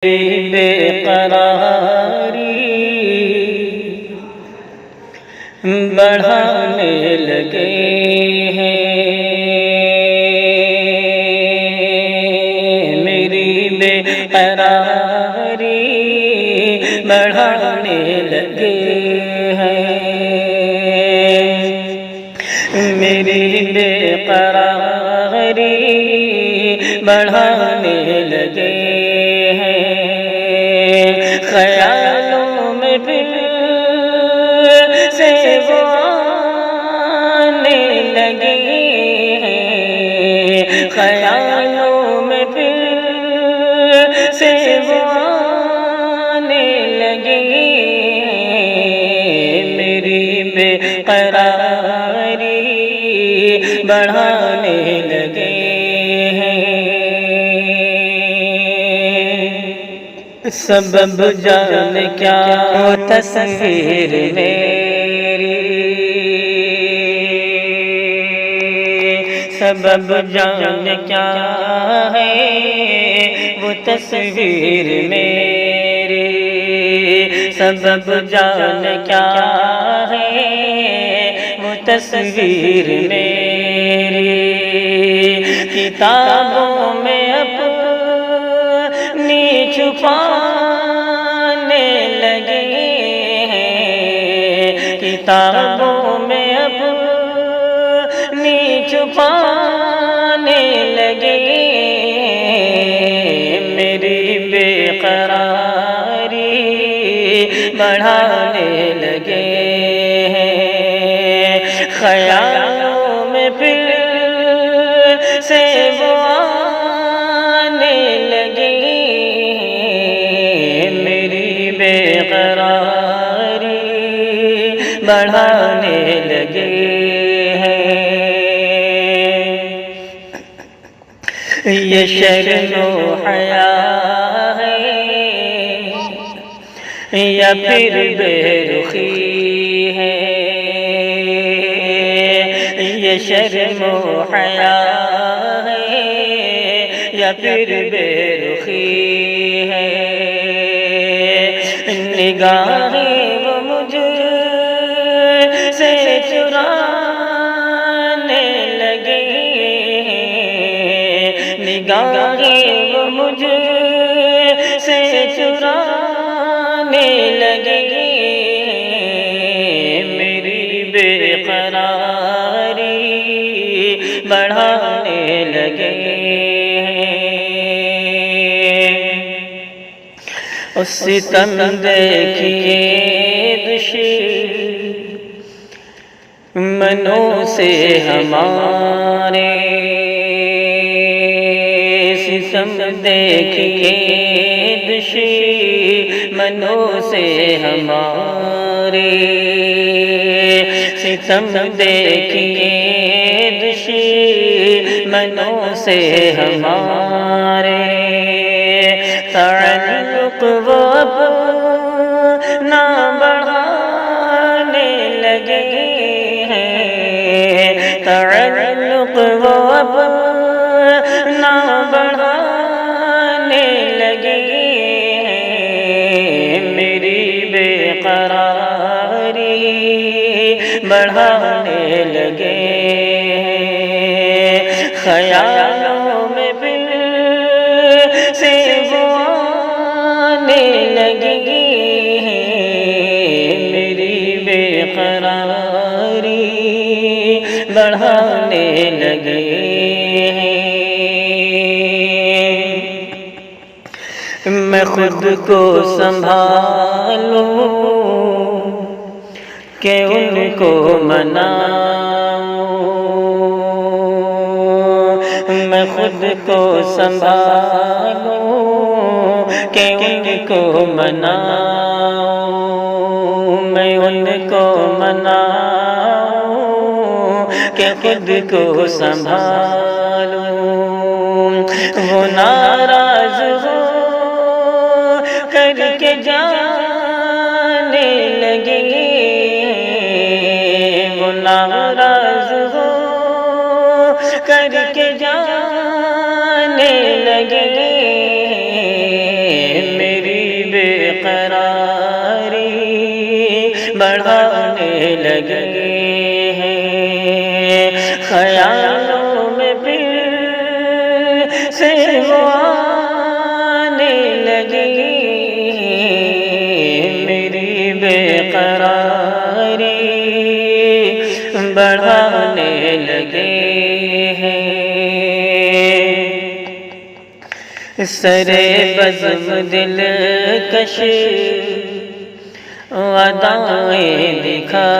بے قراری بڑھانے لگے ہیں، میری بے قراری بڑھانے لگے ہیں، میری بے قراری بڑھانے لگے ہیں، خیالوں میں پھر سے وہ آنے لگے ہیں، خیالوں میں پھر سے وہ آنے لگے ہیں، میری بے قراری بڑھانے لگے ہیں، سبب جان کیا تصویر میری، سبب جان کیا ہے وہ تصویر میری، سبب جان کیا ہے وہ تصویر میری، کتابوں میں اپنی چھپانے لگے ہیں، کتابوں میں اپنی چھپانے لگے ہیں، میری بے قراری بڑھانے لگے ہیں، خیالوں میں پھر سے وہ آنے لگے ہیں، میری بے قراری بڑھانے لگے ہیں، یہ شرم و حیا ہے یا پھر بے رخی ہے، یہ شرم و حیا ہے یا پھر بے رخی ہے، نگاہیں وہ مجھ سے چرانے لگے ہیں، نگاہیں وہ مجھ سے چرانے لگے ہیں، میری بے قراری بڑھانے لگے ہیں، اس ستم دیکھیے دشمنوں سے ہمارے، ستم دیکھیے دشمنوں سے ہمارے، ستم دیکھیے دشمنوں سے ہمارے، تعلق وہ اپنا بڑھانے لگے ہیں، تعلق وہ اپنا بڑھانے لگے ہیں، میری بے قراری بڑھانے لگے ہیں، خیالوں میں پھر سے وہ آنے لگے ہیں، میری بے قراری بڑھانے لگے ہیں، میں خود کو سنبھالوں کہ ان کو مناؤں، میں خود کو سنبھالوں کہ ان کو مناؤں، میں ان کو مناؤں کہ خود کو سنبھالوں، وہ ناراض ہو کر کے جانے لگے، وہ ناراض ہو کر کے جانے لگے، بڑھانے لگے ہیں، خیالوں میں پھر سے وہ آنے لگے، میری بے قراری بڑھانے لگے ہیں۔ سرے بزم دل کش ادائیں دکھا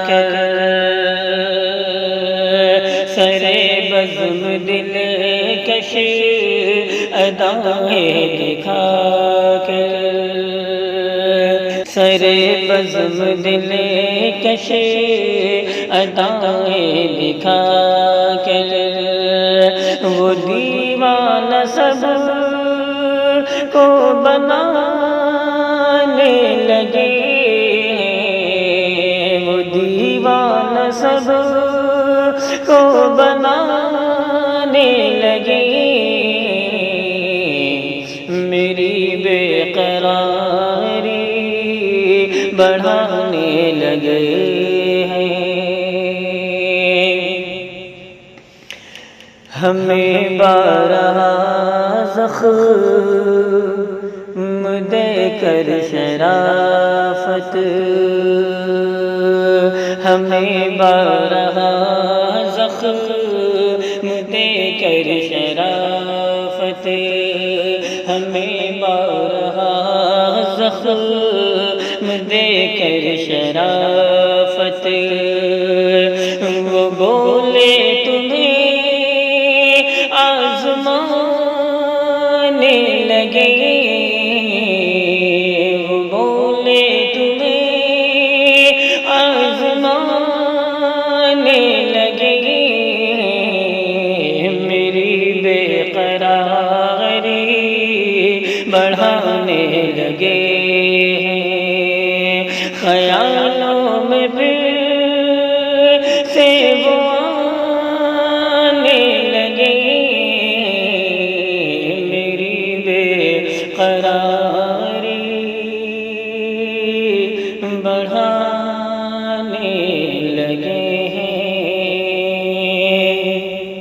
کر، سرے بزم دل کش ادائیں دکھا کر، سرے بزم دل کش ادائیں دکھا کر، وہ دیوانہ سب کو بنانے لگے، وہ دیوانہ سب کو بنانے لگے، میری بے قراری بڑھانے لگے ہیں۔ ہمیں بارہا زخم دے کر شرافت، ہمیں بارہا زخم دے کر شرافت، ہمیں بارہا زخم دے کر شرافت، وہ بولے تمہیں آزمانے لگے، وہ بولے تمہیں آزمانے لگے، میری بے قراری بڑھانے لگے ہیں، خیالوں میں پھر سے وہ آنے لگے، میری بے قراری